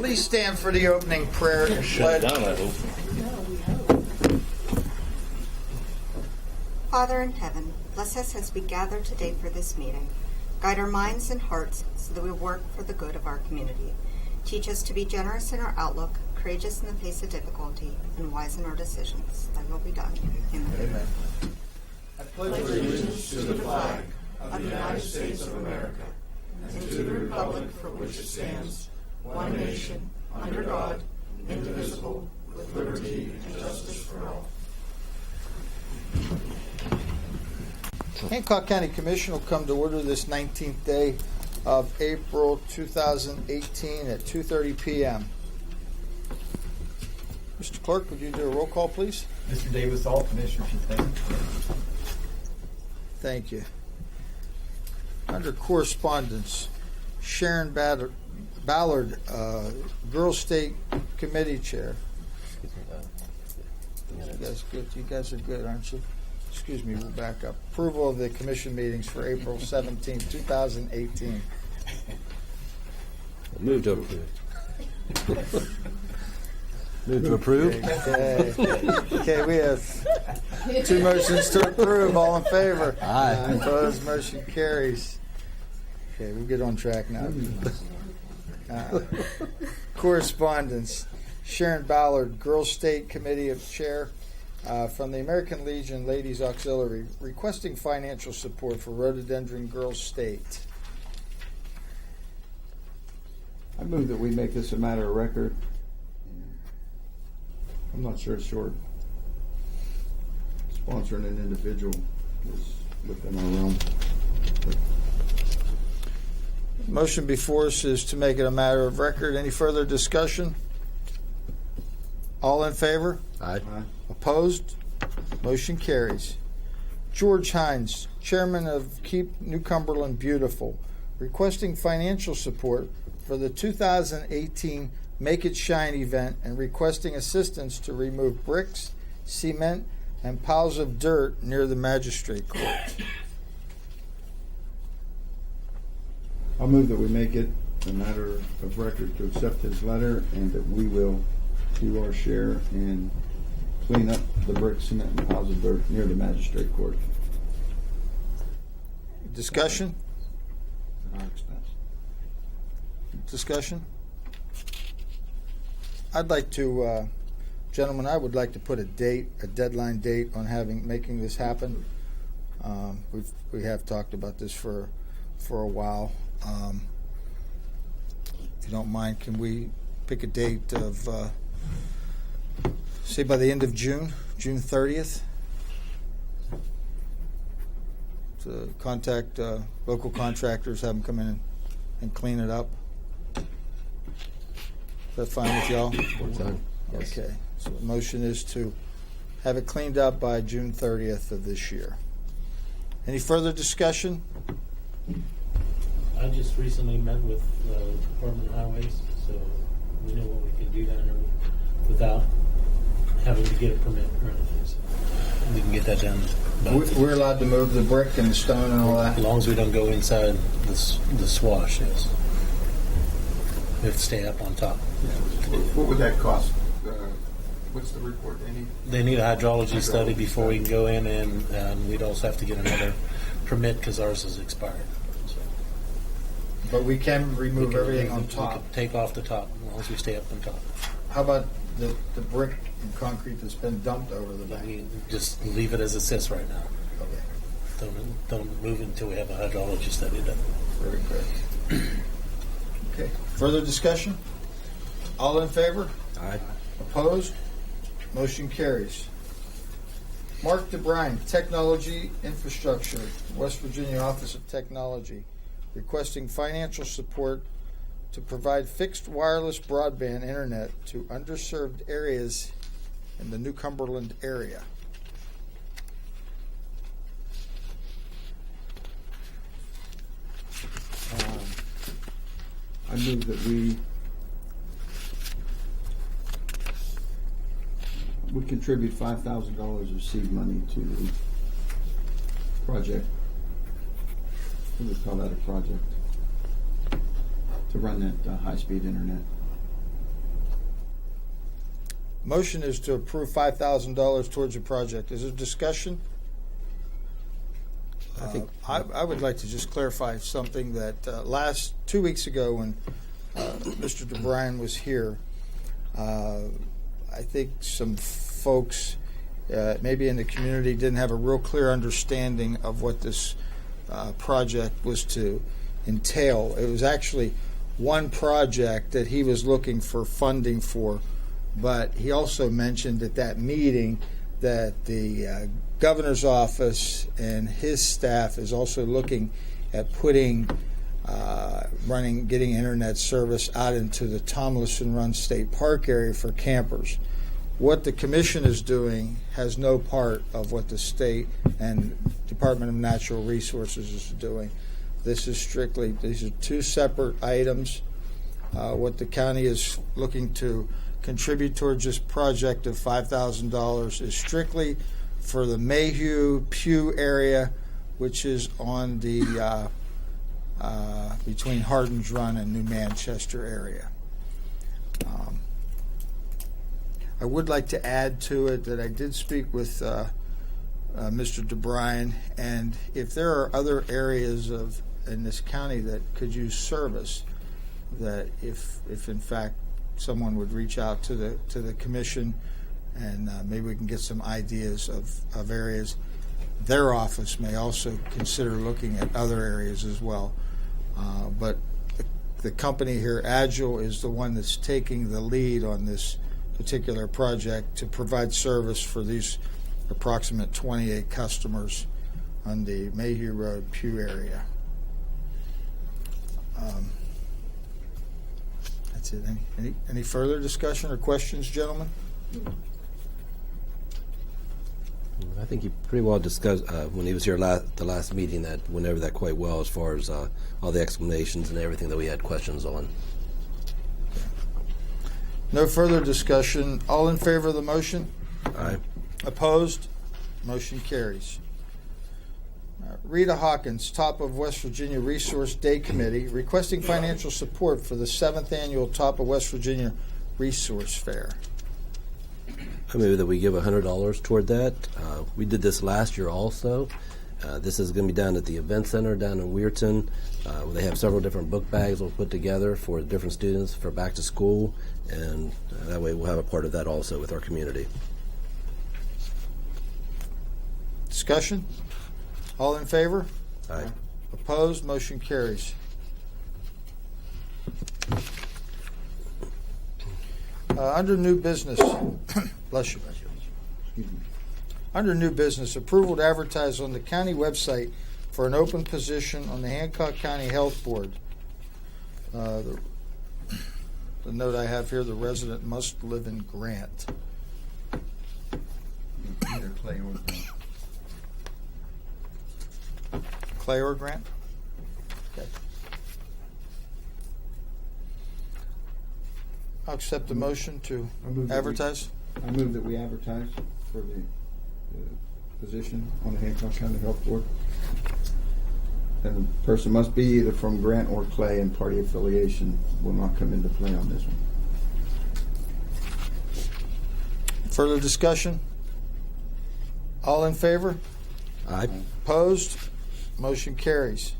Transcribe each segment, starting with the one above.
Please stand for the opening prayer and Shut pledge. down, I hope. Father in heaven, bless us as we gather today for this meeting. Guide our minds and hearts so that we work for the good of our community. Teach us to be generous in our outlook, courageous in the face of difficulty, and wise in our decisions. Thy will be done. Amen. Amen. I pledge allegiance to the flag of the United States of America and to the republic for which it stands, one nation, under God, indivisible, with liberty and justice for all. Hancock County Commission will come to order this 19th day of April 2018 at 2:30 p.m. Mr. Clerk, would you do a roll call, please? Mr. Davis, all commissioners are present. Thank you. Under correspondence, Sharon Ballard, Girls State Committee Chair. You guys are good, aren't you? Excuse me, we'll back up. Approval of the commission meetings for April 17, 2018. Move to approve. Move to approve. Okay, we have two motions to approve. All in favor? Aye. Opposed, motion carries. Okay, we'll get on track now. Correspondence. Sharon Ballard, Girls State Committee of Chair, from the American Legion Ladies Auxiliary, requesting financial support for Rhododendron Girls State. I move that we make this a matter of record. I'm not sure it's short. Sponsoring an individual is within our realm. Motion before us is to make it a matter of record. Any further discussion? All in favor? Aye. Opposed? Motion carries. George Hines, Chairman of Keep New Cumberland Beautiful, requesting financial support for the 2018 Make It Shine event and requesting assistance to remove bricks, cement, and piles of dirt near the magistrate court. I'll move that we make it a matter of record to accept his letter and that we will do our share and clean up the brick, cement, and piles of dirt near the magistrate court. Discussion? At our expense. Discussion? I'd like to, gentlemen, I would like to put a deadline date on making this happen. We have talked about this for a while. If you don't mind, can we pick a date of, say by the end of June 30th? To contact local contractors, have them come in and clean it up. Is that fine with y'all? Done. Yes. Okay. So the motion is to have it cleaned up by June 30th of this year. Any further discussion? I just recently met with the Department of Highways, so we know what we can do down there without having to get a permit or anything. So we can get that done. We're allowed to move the brick and the stone and all As that? long as we don't go inside the swash, yes. We have to stay up on top. What would that cost? What's the report? They need a hydrology study before we can go in, and we'd also have to get another permit because ours is expired. So But we can remove everything on we top. can take off the top as long as we stay up on top. How about the brick and concrete that's been dumped over the bank? We just leave it as it sits right now. Okay. Don't move it until we have a hydrology study done. Very good. Okay. Further discussion? All in favor? Aye. Opposed? Motion carries. Mark DeBrine, Technology Infrastructure, West Virginia Office of Technology, requesting financial support to provide fixed wireless broadband internet to underserved areas in the New Cumberland area. I move that we contribute $5,000 of seed money to the project. What do we call that, a project? To run that high-speed internet. Motion is to approve $5,000 towards the project. Is there discussion? I think I would like to just clarify something that 2 weeks ago when Mr. DeBryan was here, I think some folks maybe in the community didn't have a real clear understanding of what this project was to entail. It was actually one project that he was looking for funding for, but he also mentioned at that meeting that the governor's office and his staff is also looking at getting internet service out into the Tomlinson Run State Park area for campers. What the commission is doing has no part of what the state and Department of Natural Resources is doing. These are two separate items. What the county is looking to contribute towards this project of $5,000 is strictly for the Mayhew Pew area, which is on the between Hardin's Run and New Manchester area. I would like to add to it that I did speak with Mr. DeBryan, and if there are other areas in this county that could use service, that if in fact someone would reach out to the commission, and maybe we can get some ideas of areas. Their office may also consider looking at other areas as well. But the company here, Agile, is the one that's taking the lead on this particular project to provide service for these approximate 28 customers on the Mayhew Road, Pew area. That's it. Any further discussion or questions, gentlemen? I think he pretty well discussed when he was here the last meeting, that went over that quite well as far as all the explanations and everything that we had questions on. No further discussion. All in favor of the motion? Aye. Opposed? Motion carries. Rita Hawkins, Top of West Virginia Resource Day Committee, requesting financial support for the 7th annual Top of West Virginia Resource Fair. I move that we give $100 toward that. We did this last year also. This is going to be down at the Event Center down in Weirton. They have several different book bags we'll put together for different students for back to school, and that way we'll have a part of that also with our community. Discussion? All in favor? Aye. Opposed? Motion carries. Under new business, bless you. Under new business, approval to advertise on the county website for an open position on the Hancock County Health Board. The note I have here, the resident must live in Grant. Either Clay or Grant. Clay or Grant? Okay. I'll accept the motion to I move that we- advertise. I move that we advertise for the position on the Hancock County Health Board. And the person must be either from Grant or Clay, and party affiliation will not come into play on this one. Further discussion? All in favor? Aye. Opposed? Motion carries.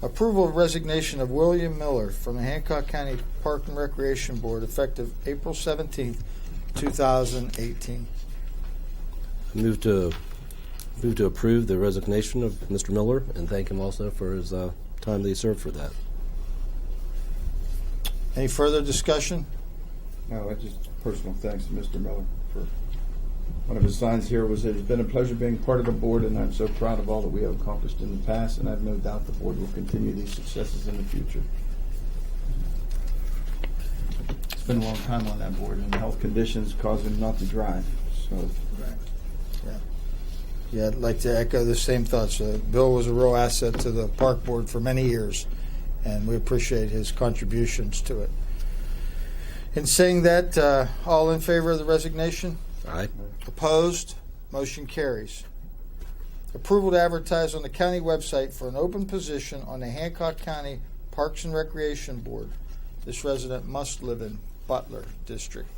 Approval of resignation of William Miller from the Hancock County Park and Recreation Board effective April 17th, 2018. Move to approve the resignation of Mr. Miller and thank him also for his time that he served for that. Any further discussion? No, I just personal thanks to Mr. Miller for one of his signs here was that it's been a pleasure being part of the board, and I'm so proud of all that we have accomplished in the past, and I have no doubt the board will continue these successes in the future. It's been a long time on that board, and health conditions cause him not to drive. So Yeah, I'd like to echo the same thoughts. Bill was a real asset to the park board for many years, and we appreciate his contributions to it. In saying that, all in favor of the resignation? Aye. Opposed? Motion carries. Approval to advertise on the county website for an open position on the Hancock County Parks and Recreation Board. This resident must live in Butler District.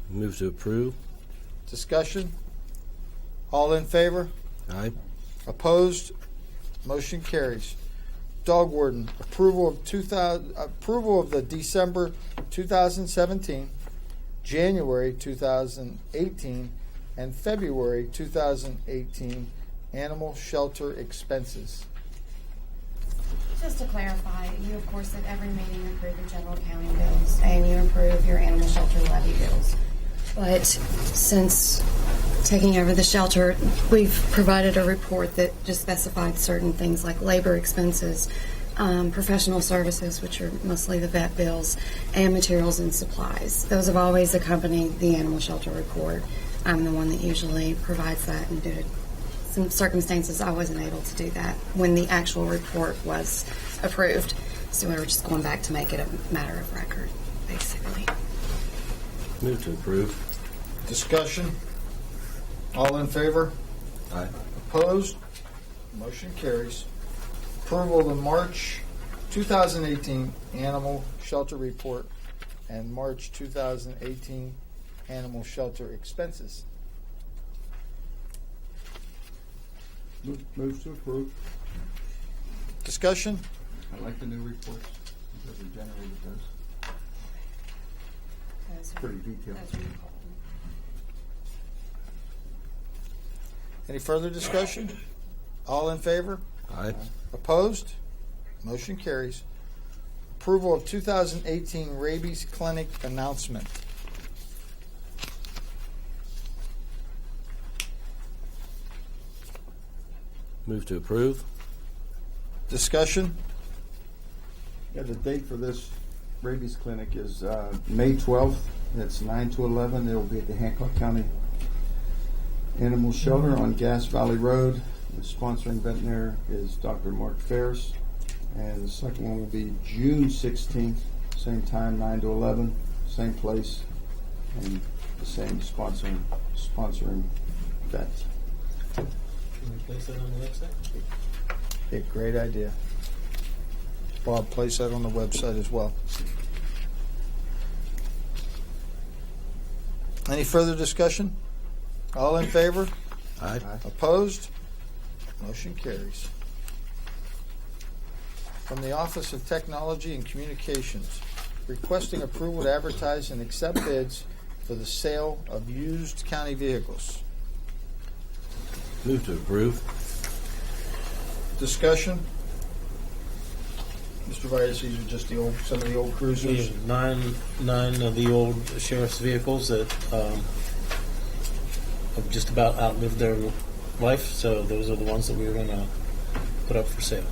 Move to approve. Discussion? All in favor? Aye. Opposed? Motion carries. Dog Warden, approval of the December 2017, January 2018, and February 2018 animal shelter expenses. Just to clarify, you of course at every meeting approve your general accounting bills and you approve your animal shelter levy bills. But since taking over the shelter, we've provided a report that just specified certain things like labor expenses, professional services, which are mostly the vet bills, and materials and supplies. Those have always accompanied the animal shelter report. I'm the one that usually provides that, and due to some circumstances, I wasn't able to do that when the actual report was approved. So we were just going back to make it a matter of record, basically. Move to approve. Discussion? All in favor? Aye. Opposed? Motion carries. Approval of the March 2018 Animal Shelter Report and March 2018 Animal Shelter Expenses. Move to approve. Discussion? I like the new reports because it generally does. Those are- Pretty detailed. those are important. Any further discussion? All in favor? Aye. Opposed? Motion carries. Approval of 2018 Rabies Clinic announcement. Move to approve. Discussion? Yeah, the date for this rabies clinic is May 12th. It's 9 to 11. It will be at the Hancock County Animal Shelter on Gas Valley Road. The sponsoring veterinarian is Dr. Mark Ferris. And the second one will be June 16th, same time, 9 to 11, same place, and the same sponsoring vet. Can we place that on the website? Yeah, great idea. Bob, place that on the website as well. Any further discussion? All in favor? Aye. Opposed? Motion carries. From the Office of Technology and Communications, requesting approval to advertise and accept bids for the sale of used county vehicles. Move to approve. Discussion? Mr. Vias, these are just some of the old We cruisers. have nine of the old sheriff's vehicles that have just about outlived their life, so those are the ones that we were going to put up for sale.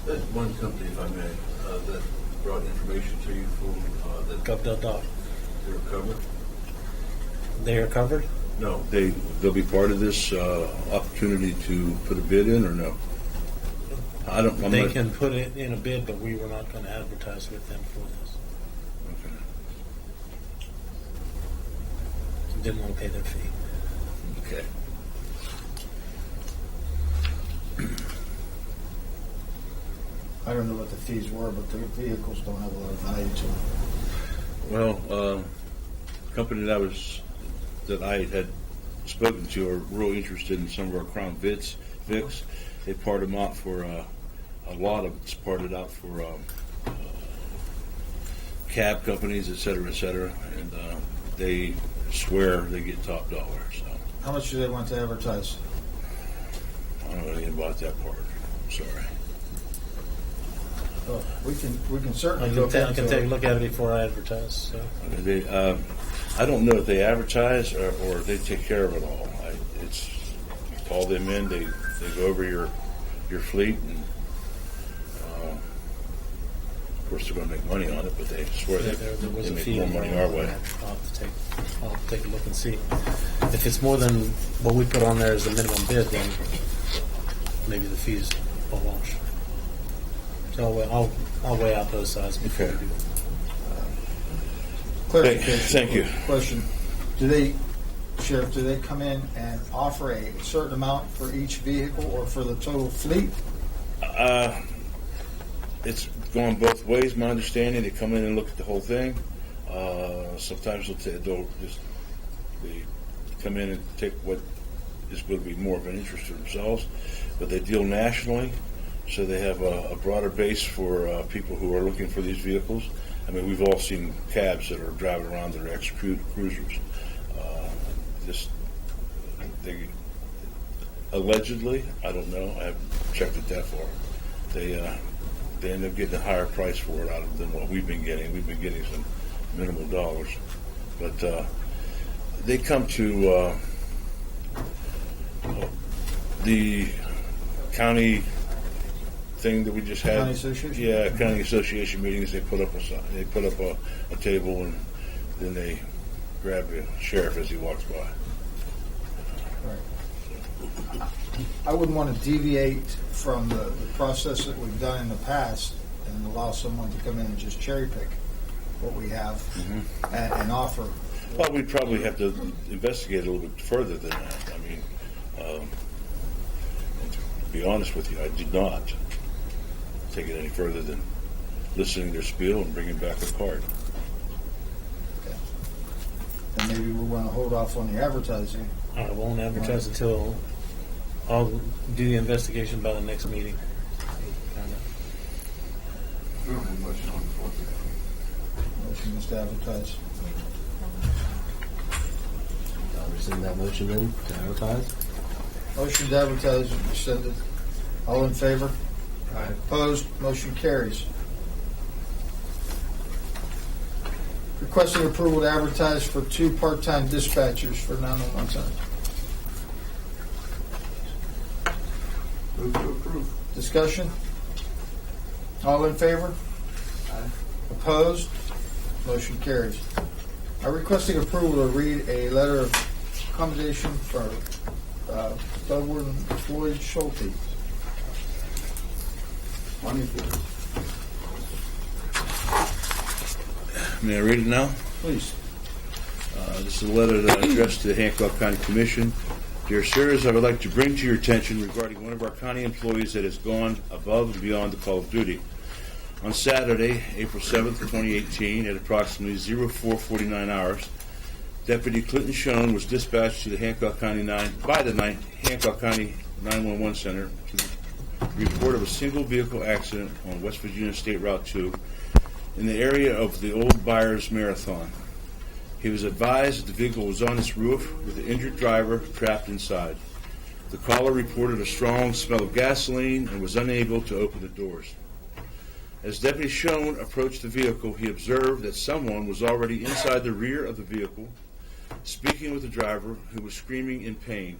There's one company, if I may, that brought information to you from that Gov.doc. they were covered. They are covered? No, they'll be part of this opportunity to put a bid in, or no? I'm They not- can put it in a bid, but we were not going to advertise with them for this. Okay. Didn't want to pay their fee. Okay. I don't know what the fees were, but the vehicles don't have a lot of value to them. Well, company that I had spoken to are real interested in some of our Crown Vics. They part them out for a lot of it's parted out for cab companies, et cetera, and they swear they get top dollar. So How much do they want to advertise? I don't know anything about that part. I'm sorry. Well, we can certainly I look can into take a it. look at it before I advertise. So. They, I don't know if they advertise or if they take care of it all. It's you call them in, they go over your fleet, and of course they're going to make money on it, but they swear There was they a make fee more money involved. our way. I'll have to take a look and see. If it's more than what we put on there as the minimum bid, then maybe the fees will wash. So I'll weigh out those sides before Okay. we do it. Clarification. Thank you. Question. Sheriff, do they come in and offer a certain amount for each vehicle or for the total fleet? It's gone both ways. My understanding, they come in and look at the whole thing. Sometimes they'll just They come in and take what is going to be more of an interest to themselves, but they deal nationally, so they have a broader base for people who are looking for these vehicles. I mean, we've all seen cabs that are driving around that are ex-cruisers. They allegedly, I don't know, I haven't checked it that far, they end up getting a higher price for it out of than what we've been getting. We've been getting some minimal dollars. But they come to the county thing that we just had. County association? Yeah, county association meetings. They put up a table, and then they grab the sheriff as he walks by. Right. I wouldn't want to deviate from the process that we've done in the past and allow someone to come in and just cherry pick what we have and offer. Well, we'd probably have to investigate a little bit further than that. I mean, to be honest with you, I did not take it any further than listening to their spiel and bringing back a card. And maybe we want to hold off on the advertising. I won't advertise until I'll do the investigation by the next meeting. Kinda. We don't have much on the floor today. Motion is to advertise. I'll rescind that motion then to advertise. Motion to advertise is rescinded. All in favor? Aye. Opposed? Motion carries. Requesting approval to advertise for 2 part-time dispatchers for 911 center. Move to approve. Discussion? All in favor? Aye. Opposed? Motion carries. I'm requesting approval to read a letter of accommodation for Dougwood and Floyd Schulte. May I read it now? Please. This is a letter that I addressed to the Hancock County Commission. Dear sirs, I would like to bring to your attention regarding one of our county employees that has gone above and beyond the call of duty. On Saturday, April 7th, 2018, at approximately 04:49 hours, Deputy Clinton Schoen was dispatched to the Hancock County Hancock County 911 Center to report of a single vehicle accident on West Virginia State Route 2 in the area of the Old Byers Marathon. He was advised that the vehicle was on its roof with the injured driver trapped inside. The caller reported a strong smell of gasoline and was unable to open the doors. As Deputy Schoen approached the vehicle, he observed that someone was already inside the rear of the vehicle, speaking with the driver, who was screaming in pain.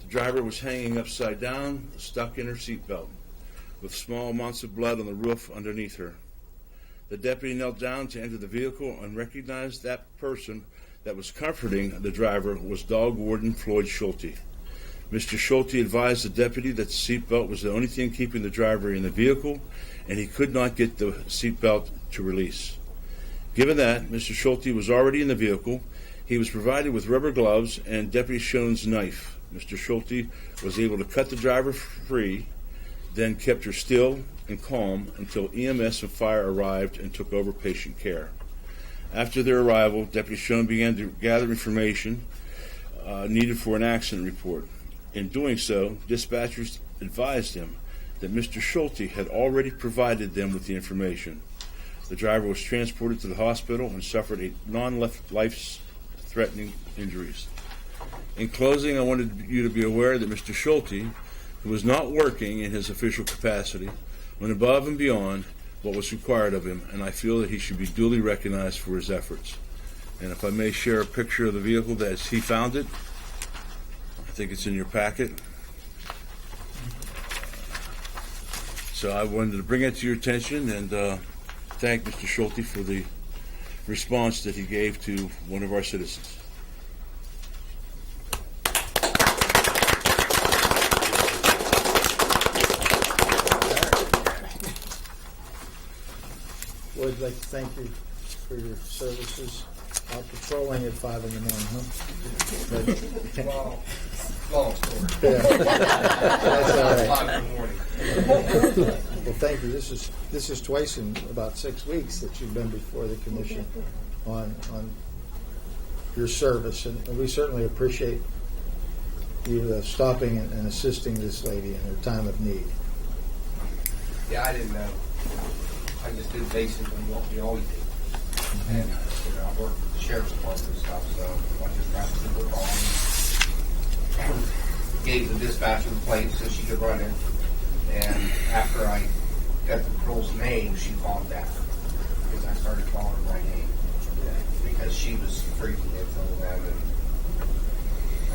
The driver was hanging upside down, stuck in her seatbelt, with small amounts of blood on the roof underneath her. The deputy knelt down to enter the vehicle and recognized that person that was comforting the driver was dog warden Floyd Schulte. Mr. Schulte advised the deputy that the seatbelt was the only thing keeping the driver in the vehicle, and he could not get the seatbelt to release. Given that Mr. Schulte was already in the vehicle, he was provided with rubber gloves and Deputy Schoen's knife. Mr. Schulte was able to cut the driver free, then kept her still and calm until EMS and fire arrived and took over patient care. After their arrival, Deputy Schoen began to gather information needed for an accident report. In doing so, dispatchers advised him that Mr. Schulte had already provided them with the information. The driver was transported to the hospital and suffered a non-life-threatening injuries. In closing, I wanted you to be aware that Mr. Schulte, who was not working in his official capacity, went above and beyond what was required of him, and I feel that he should be duly recognized for his efforts. And if I may share a picture of the vehicle as he found it, I think it's in your packet. So I wanted to bring it to your attention and thank Mr. Schulte for the response that he gave to one of our citizens. Floyd, I'd like to thank you for your services. Out patrolling at 5 in the morning, huh? Long story. Yeah. That's all right. 5 in the morning. Well, thank you. This is twice in about 6 weeks that you've been before the commission on your service, and we certainly appreciate you stopping and assisting this lady in her time of need. Yeah, I didn't know. I just did basically what we always do. And, I work with the sheriff's department and stuff, so I just got to the call and gave the dispatcher the plate so she could run it. And after I got the girl's name, she calmed down. Because I started calling her by name. Because she was freaking it from them, and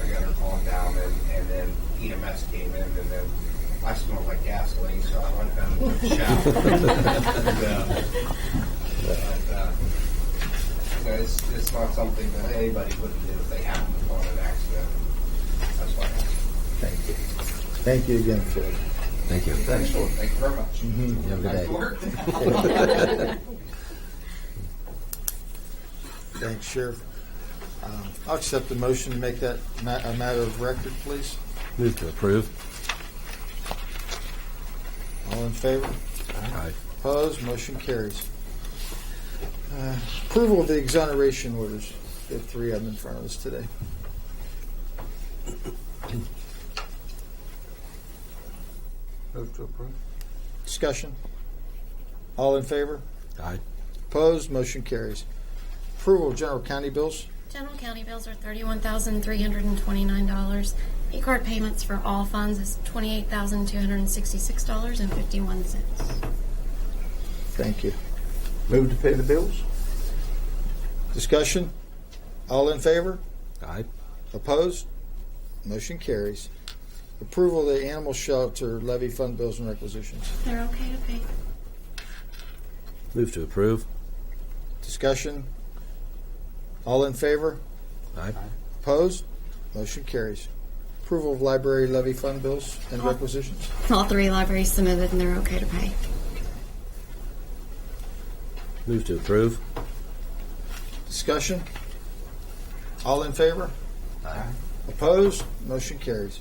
I got her calmed down, and then EMS came in, and then I smelled like gasoline, so I went down to the shower. It's not something that anybody wouldn't do if they happened upon an accident. That's what happened. Thank you. Thank you again, Fred. Thank you. Thank you very much. Mm-hmm. Have a Nice good day. work. Thanks, Sheriff. I'll accept the motion to make that a matter of record, please. Move to approve. All in favor? Aye. Opposed? Motion carries. Approval of the exoneration orders. We have 3 of them in front of us today. Move to approve. Discussion? All in favor? Aye. Opposed? Motion carries. Approval of general county bills. General county bills are $31,329. E-card payments for all funds is $28,266.51. Thank you. Move to pay the bills. Discussion? All in favor? Aye. Opposed? Motion carries. Approval of the animal shelter levy fund bills and requisitions. They're okay to pay. Move to approve. Discussion? All in favor? Aye. Opposed? Motion carries. Approval of library levy fund bills and requisitions. All 3 libraries submitted and they're okay to pay. Move to approve. Discussion? All in favor? Aye. Opposed? Motion carries.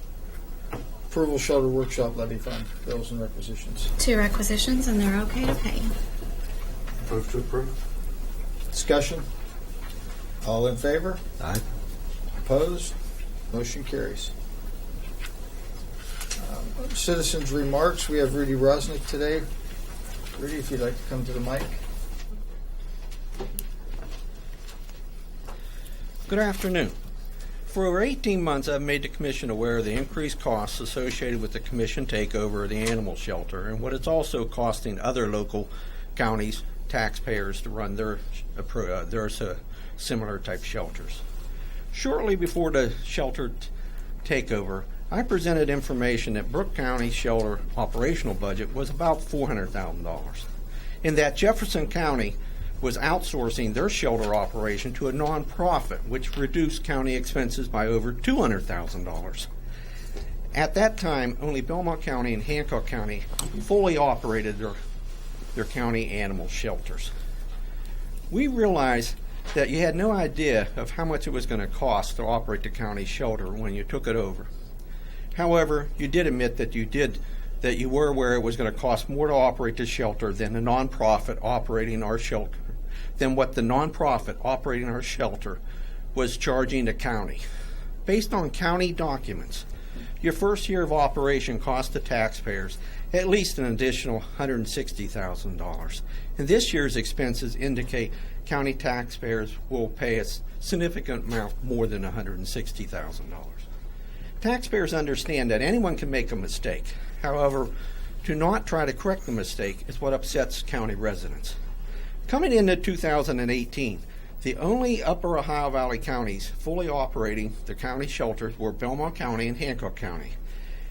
Approval shelter workshop levy fund bills and requisitions. 2 requisitions and they're okay to pay. Move to approve. Discussion? All in favor? Aye. Opposed? Motion carries. Citizens' remarks. We have Rudy Rosnick today. Rudy, if you'd like to come to the mic. Good afternoon. For over 18 months, I've made the Commission aware of the increased costs associated with the Commission takeover of the animal shelter and what it's also costing other local counties, taxpayers to run their similar type shelters. Shortly before the shelter takeover, I presented information that Brooke County's shelter operational budget was about $400,000, and that Jefferson County was outsourcing their shelter operation to a nonprofit, which reduced county expenses by over $200,000. At that time, only Belmont County and Hancock County fully operated their county animal shelters. We realized that you had no idea of how much it was going to cost to operate the county shelter when you took it over. However, you did admit that you were aware it was going to cost more to operate the shelter than a nonprofit operating our shelter, than what the nonprofit operating our shelter was charging the county. Based on county documents, your first year of operation cost the taxpayers at least an additional $160,000. And this year's expenses indicate county taxpayers will pay a significant amount more than $160,000. Taxpayers understand that anyone can make a mistake. However, to not try to correct the mistake is what upsets county residents. Coming into 2018, the only Upper Ohio Valley counties fully operating the county shelters were Belmont County and Hancock County.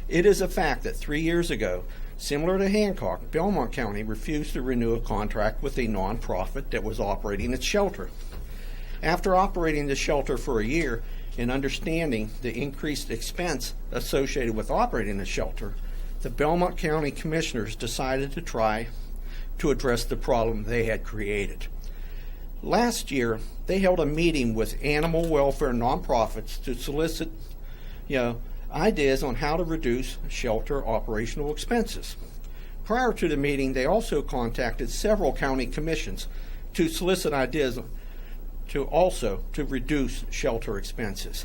It is a fact that 3 years ago, similar to Hancock, Belmont County refused to renew a contract with a nonprofit that was operating its shelter. After operating the shelter for a year and understanding the increased expense associated with operating the shelter, the Belmont County Commissioners decided to try to address the problem they had created. Last year, they held a meeting with animal welfare nonprofits to solicit, ideas on how to reduce shelter operational expenses. Prior to the meeting, they also contacted several county commissions to solicit ideas to reduce shelter expenses.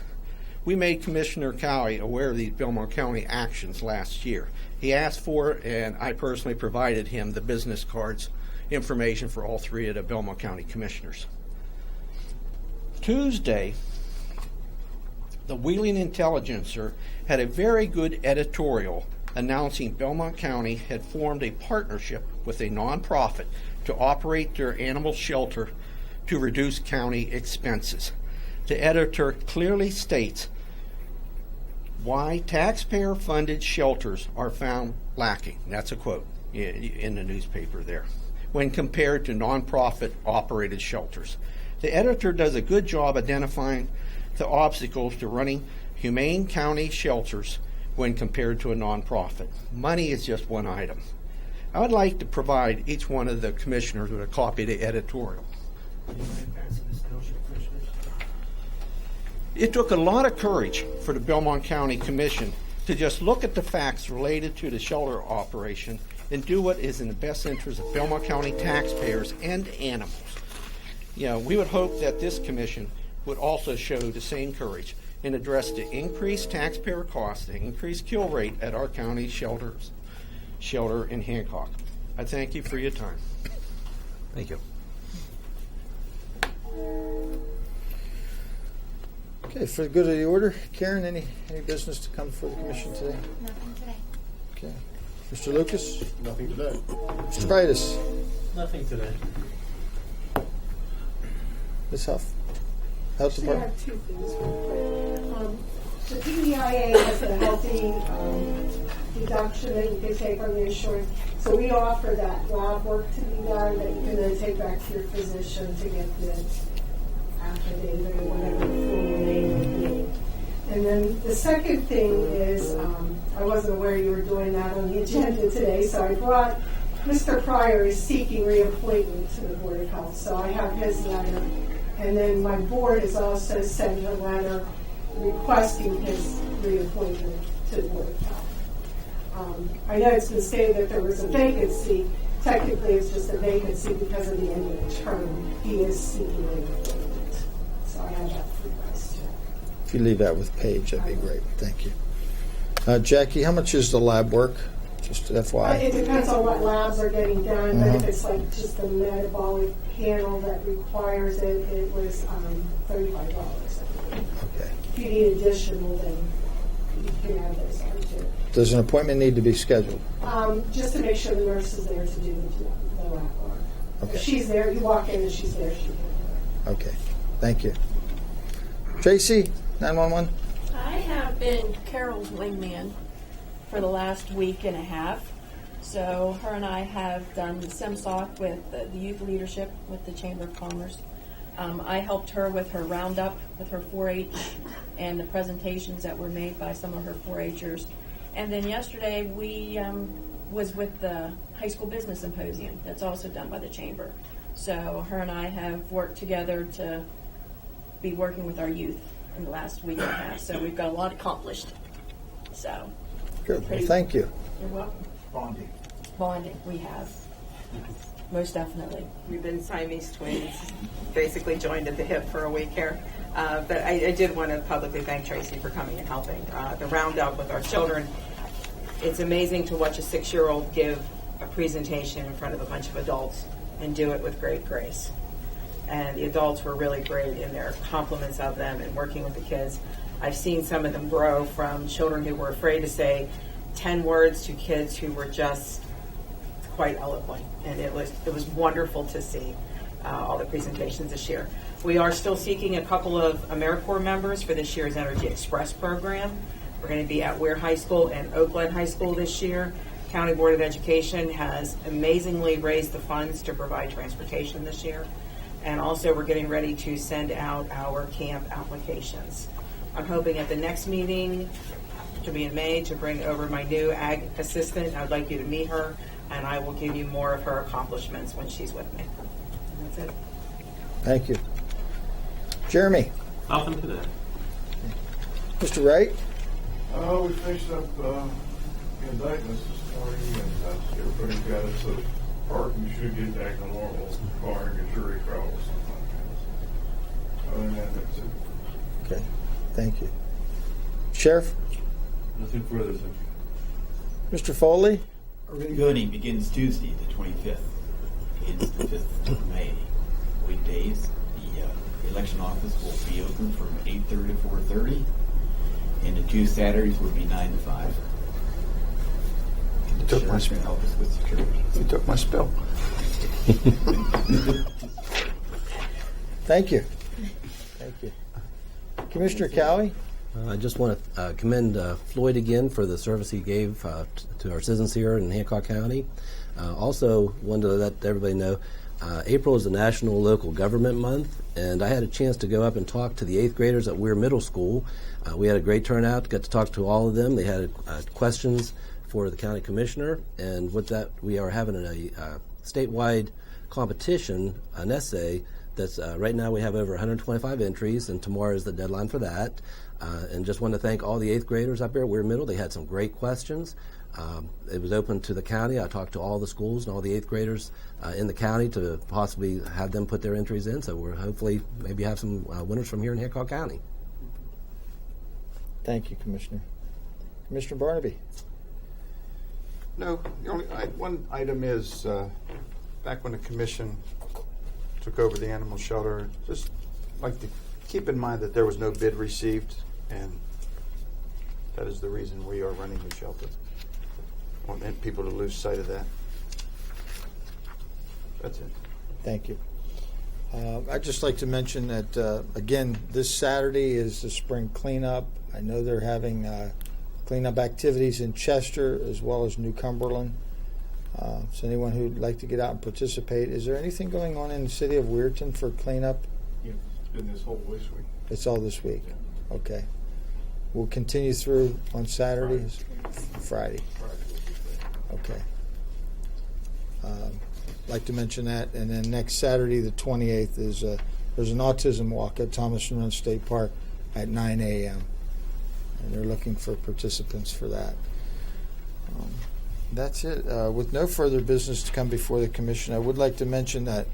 We made Commissioner Cowie aware of these Belmont County actions last year. He asked for it, and I personally provided him the business cards information for all three of the Belmont County commissioners. Tuesday, the Wheeling Intelligencer had a very good editorial announcing Belmont County had formed a partnership with a nonprofit to operate their animal shelter to reduce county expenses. The editor clearly states why taxpayer-funded shelters are found lacking. That's a quote in the newspaper there, when compared to nonprofit-operated shelters. The editor does a good job identifying the obstacles to running humane county shelters when compared to a nonprofit. Money is just one item. I would like to provide each one of the commissioners with a copy of the editorial. It took a lot of courage for the Belmont County Commission to just look at the facts related to the shelter operation and do what is in the best interest of Belmont County taxpayers and animals. We would hope that this commission would also show the same courage and address the increased taxpayer costs, the increased kill rate at our county shelter in Hancock. I thank you for your time. Thank you. Okay, for the good of the order, Karen, any business to come before the commission today? Nothing today. Okay. Mr. Lucas? Nothing today. Mr. Vitus? Nothing today. Ms. Huff? Health Actually, I Department? have two things real quick. The PEIA has a healthy deduction that you can take on your insurance. So we offer that lab work to be done that you can then take back to your physician to get the affidavit or whatever the full name would be. And then the second thing is, I wasn't aware you were doing that on the agenda today, so I brought Mr. Pryor is seeking reappointment to the Board of Health, so I have his letter. And then my board has also sent a letter requesting his reappointment to the Board of Health. I know it's been stated that there was a vacancy. Technically, it's just a vacancy because of the end of the term. He is seeking reappointment. So I have that for you guys too. If you leave that with Paige, that'd be great. Thank you. Jackie, how much is the lab work? Just FYI. It depends on what labs are getting done, but if it's like just a metabolic panel that requires it, it was $35. Okay. If you need additional, then you can add those on too. Does an appointment need to be scheduled? Just to make sure the nurse is there to do the lab work. Okay. If she's there, you walk in and she's there, she can do it. Okay. Thank you. Tracy, 911? I have been Carol's wingman for the last week and a half. So her and I have done the SimSoc with the youth leadership with the Chamber of Commerce. I helped her with her roundup with her 4-H and the presentations that were made by some of her 4-Hers. And then yesterday we was with the High School Business Symposium that's also done by the Chamber. So her and I have worked together to be working with our youth in the last week and a half. So we've got a lot accomplished. So Good. Well, thank you. you're welcome. Bonding, we have. Most definitely. We've been Siamese twins, basically joined at the hip for a week here. But I did want to publicly thank Tracy for coming and helping. The roundup with our children, it's amazing to watch a 6-year-old give a presentation in front of a bunch of adults and do it with great grace. And the adults were really great in their compliments of them and working with the kids. I've seen some of them grow from children who were afraid to say 10 words to kids who were just quite eloquent, and it was wonderful to see all the presentations this year. We are still seeking a couple of AmeriCorps members for this year's Energy Express program. We're going to be at Ware High School and Oakland High School this year. County Board of Education has amazingly raised the funds to provide transportation this year, and also we're getting ready to send out our camp applications. I'm hoping at the next meeting, to be in May, to bring over my new ag assistant. I'd like you to meet her, and I will give you more of her accomplishments when she's with me. And that's it. Thank you. Jeremy? Nothing today. Mr. Wright? We finished up indictments this morning, and everybody's got it, so parking should get back to normal, barring a jury trial or something like Sheriff? Nothing further, thank you. Mr. Foley? Organizing begins Tuesday, the 25th. Begins the 5th of May. Weekdays, the election office will be open from 8:30 to 4:30, and the 2 Saturdays will be 9 to 5. And the sheriff's going to help us with security. You took my spell. Thank you. Thank you. Commissioner Cowie? I just want to commend Floyd again for the service he gave to our citizens here in Hancock County. Also, wanted to let everybody know April is the National Local Government Month, and I had a chance to go up and talk to the 8th graders at Weir Middle School. We had a great turnout, got to talk to all of them. They had questions for the county commissioner, and with that, we are having a statewide competition, an essay, that's right now we have over 125 entries, and tomorrow is the deadline for that. And just want to thank all the 8th graders up there at Weir Middle. They had some great questions. It was open to the county. I talked to all the schools and all the 8th graders in the county to possibly have them put their entries in. So we're hopefully maybe have some winners from here in Hancock County. Thank you, Commissioner. Commissioner Barnaby? No, the only one item is back when the commission took over the animal shelter, just like to keep in mind that there was no bid received, and that is the reason we are running the shelter. I want people to lose sight of that. That's it. Thank you. I'd just like to mention that, again, this Saturday is the spring cleanup. I know they're having cleanup activities in Chester as well as New Cumberland. So anyone who'd like to get out and participate, is there anything going on in the city of Weirton for cleanup? Yeah, it's been this whole week. It's all this week. Okay. We'll continue through on Saturdays? Friday. Okay. Like to mention that. And then next Saturday, the 28th, is there's an autism walk at Thomas Run State Park at 9 a.m. And they're looking for participants for that. That's it. With no further business to come before the commission, I would like to mention that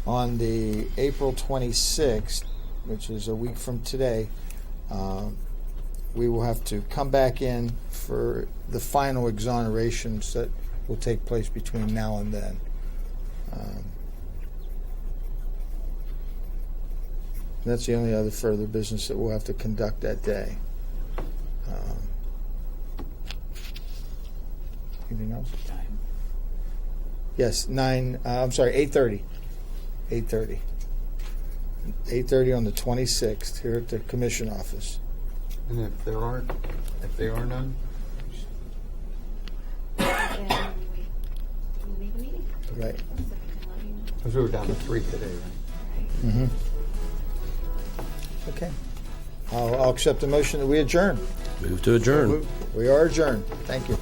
on the April 26th, which is a week from today, we will have to come back in for the final exonerations that will take place between now and then. That's the only other further business that we'll have to conduct that day. Anything else? Yes, 8:30. 8:30. 8:30 on the 26th here at the commission office. And if there are none, Right. because we were down to 3 today, right? Mm-hmm. Okay. I'll accept the motion that we adjourn. Move to adjourn. We are adjourned. Thank you.